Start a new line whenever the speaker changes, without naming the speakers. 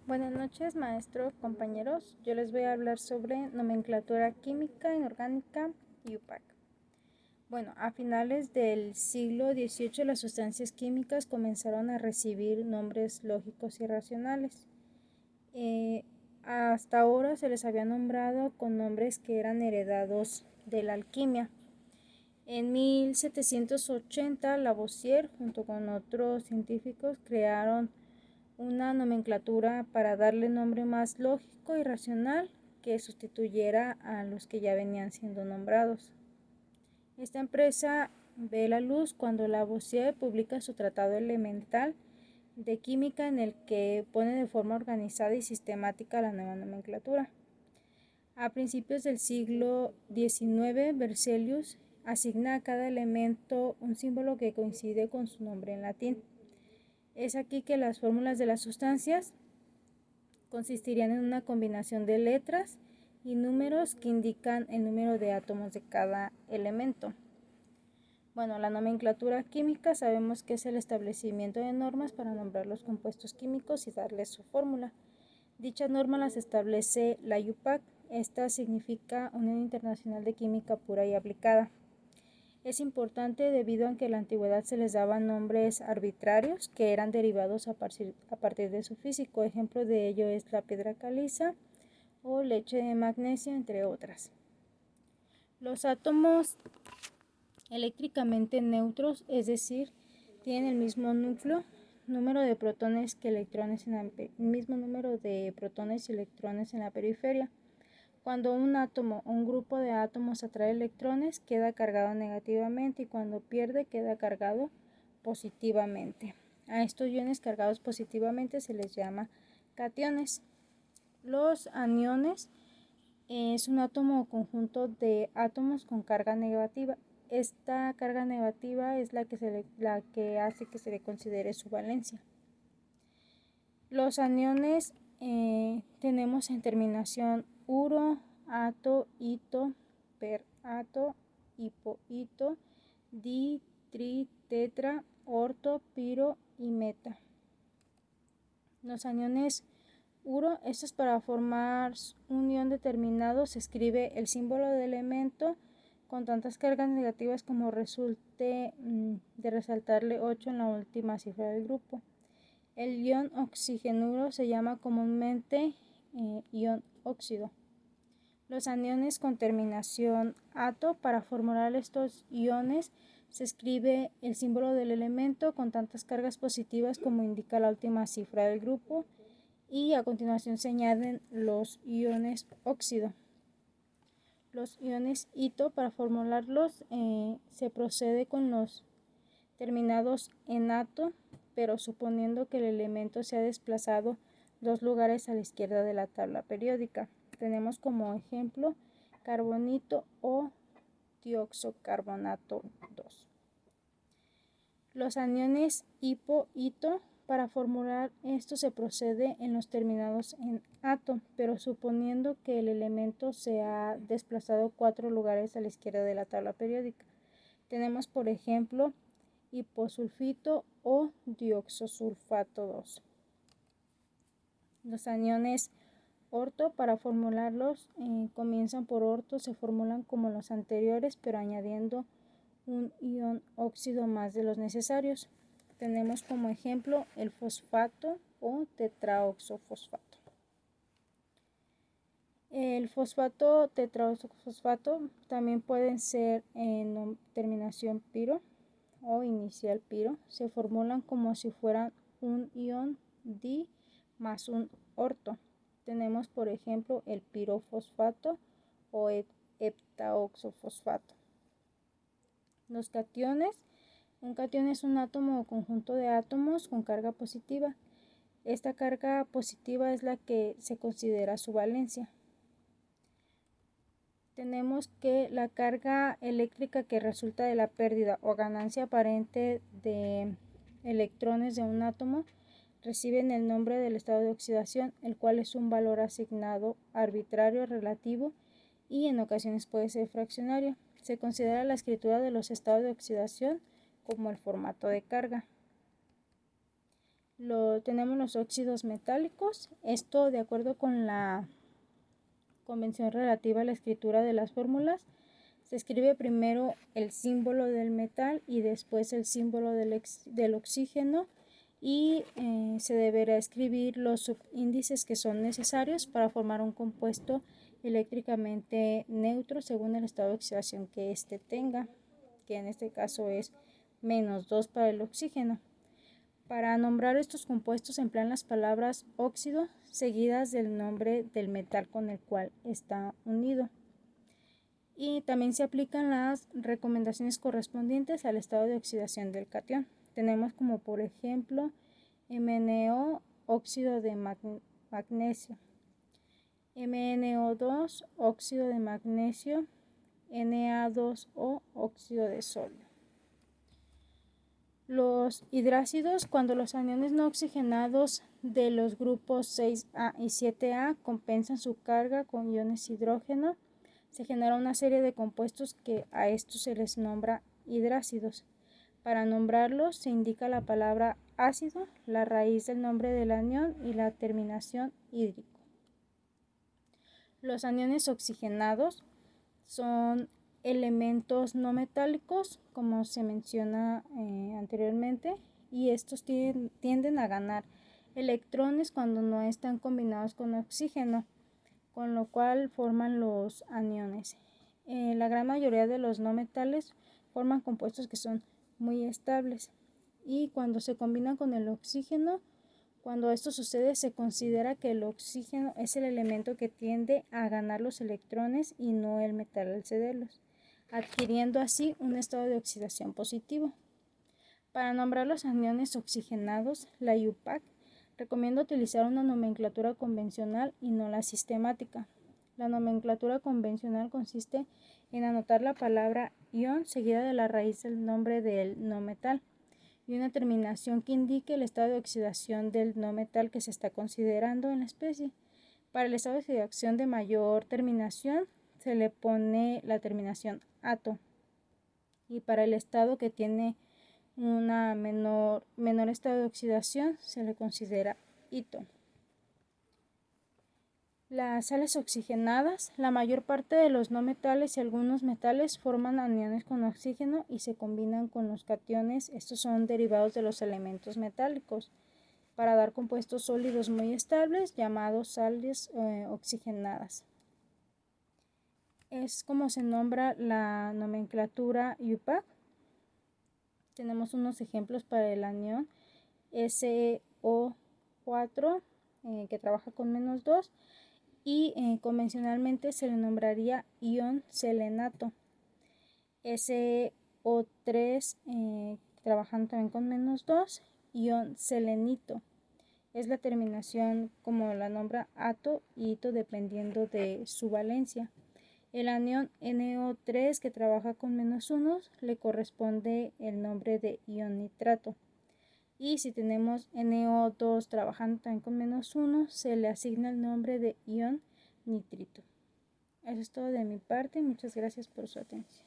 Buenas noches, maestro, compañeros. Yo les voy a hablar sobre nomenclatura química, inorgánica y UPAC. Bueno, a finales del siglo XVIII las sustancias químicas comenzaron a recibir nombres lógicos y racionales. Hasta ahora se les había nombrado con nombres que eran heredados de la alquimia. En 1780, Lavoisier, junto con otros científicos, crearon una nomenclatura para darle nombre más lógico y racional que sustituyera a los que ya venían siendo nombrados. Esta empresa ve la luz cuando Lavoisier publica su tratado elemental de química, en el que pone de forma organizada y sistemática la nueva nomenclatura. A principios del siglo XIX, Berzelius asigna a cada elemento un símbolo que coincide con su nombre en latín. Es aquí que las fórmulas de las sustancias consistirían en una combinación de letras y números que indican el número de átomos de cada elemento. Bueno, la nomenclatura química sabemos que es el establecimiento de normas para nombrar los compuestos químicos y darles su fórmula. Dichas normas las establece la UPAC. Esta significa Unión Internacional de Química Pura y Aplicada. Es importante debido a que en la antigüedad se les daban nombres arbitrarios que eran derivados a partir de su físico. Ejemplo de ello es la piedra caliza o leche de magnesio, entre otras. Los átomos eléctricamente neutros, es decir, tienen el mismo número de protones que electrones mismo número de protones y electrones en la periferia. Cuando un átomo o un grupo de átomos atrae electrones, queda cargado negativamente, y cuando pierde, queda cargado positivamente. A estos iones cargados positivamente se les llama cationes. Los aniones es un átomo o conjunto de átomos con carga negativa. Esta carga negativa es la que hace que se le considere su valencia. Los aniones tenemos en terminación uro, ato, ito, per-ato, hipo-ito, di, tri, tetra, orto, piro y meta. Los aniones uro, esto es para formar un ion determinado, se escribe el símbolo del elemento con tantas cargas negativas como resulte de resaltarle 8 en la última cifra del grupo. El ion oxigenuro se llama comúnmente ion óxido. Los aniones con terminación ato, para formular estos iones se escribe el símbolo del elemento con tantas cargas positivas como indica la última cifra del grupo, y a continuación se añaden los iones óxido. Los iones ito, para formularlos se procede con los terminados en ato, pero suponiendo que el elemento se ha desplazado 2 lugares a la izquierda de la tabla periódica. Tenemos como ejemplo carbonito o dioxocarbonato 2. Los aniones hipo-ito, para formular esto se procede en los terminados en ato, pero suponiendo que el elemento se ha desplazado 4 lugares a la izquierda de la tabla periódica. Tenemos, por ejemplo, hiposulfito o dioxosulfato 2. Los aniones orto, para formularlos comienzan por orto, se formulan como los anteriores, pero añadiendo un ion óxido más de los necesarios. Tenemos como ejemplo el fosfato o tetraoxofosfato. El fosfato, tetraoxofosfato también pueden ser en terminación piro o inicial piro. Se formulan como si fueran un ion di más un orto. Tenemos, por ejemplo, el pirofosfato o heptaoxofosfato. Los cationes. Un catión es un átomo o conjunto de átomos con carga positiva. Esta carga positiva es la que se considera su valencia. Tenemos que la carga eléctrica que resulta de la pérdida o ganancia aparente de electrones de un átomo reciben el nombre del estado de oxidación, el cual es un valor asignado arbitrario, relativo y en ocasiones puede ser fraccionario. Se considera la escritura de los estados de oxidación como el formato de carga. Tenemos los óxidos metálicos. Esto, de acuerdo con la convención relativa a la escritura de las fórmulas, se escribe primero el símbolo del metal y después el símbolo del oxígeno, y se deberá escribir los subíndices que son necesarios para formar un compuesto eléctricamente neutro según el estado de oxidación que éste tenga, que en este caso es -2 para el oxígeno. Para nombrar estos compuestos se emplean las palabras óxido seguidas del nombre del metal con el cual está unido. Y también se aplican las recomendaciones correspondientes al estado de oxidación del catión. Tenemos como por ejemplo MnO, óxido de magnesio, MnO2, óxido de magnesio, Na2O, óxido de sodio. Los hidrácidos, cuando los aniones no oxigenados de los grupos 6A y 7A compensan su carga con iones hidrógeno, se genera una serie de compuestos que a estos se les nombra hidrácidos. Para nombrarlos se indica la palabra ácido, la raíz del nombre del anión y la terminación hídrico. Los aniones oxigenados son elementos no metálicos, como se menciona anteriormente, y estos tienden a ganar electrones cuando no están combinados con oxígeno, con lo cual forman los aniones. La gran mayoría de los no metales forman compuestos que son muy estables, y cuando se combinan con el oxígeno, cuando esto sucede, se considera que el oxígeno es el elemento que tiende a ganar los electrones y no el metal al cederlos, adquiriendo así un estado de oxidación positivo. Para nombrar los aniones oxigenados, la IUPAC recomienda utilizar una nomenclatura convencional y no la sistemática. La nomenclatura convencional consiste en anotar la palabra ion seguida de la raíz del nombre del no metal y una terminación que indique el estado de oxidación del no metal que se está considerando en la especie. Para el estado de oxidación de mayor terminación se le pone la terminación ato, y para el estado que tiene una menor estado de oxidación se le considera ito. Las sales oxigenadas, la mayor parte de los no metales y algunos metales forman aniones con oxígeno y se combinan con los cationes. Estos son derivados de los elementos metálicos para dar compuestos sólidos muy estables llamados sales oxigenadas. Es como se nombra la nomenclatura IUPAC. Tenemos unos ejemplos para el anión SO4 que trabaja con -2, y convencionalmente se le nombraría ion selenato. SO3 trabajando también con -2, ion selenito. Es la terminación como la nombra ato y ito dependiendo de su valencia. El anión NO3 que trabaja con -1 le corresponde el nombre de ion nitrato. Y si tenemos NO2 trabajando también con -1, se le asigna el nombre de ion nitrito. Eso es todo de mi parte. Muchas gracias por su atención.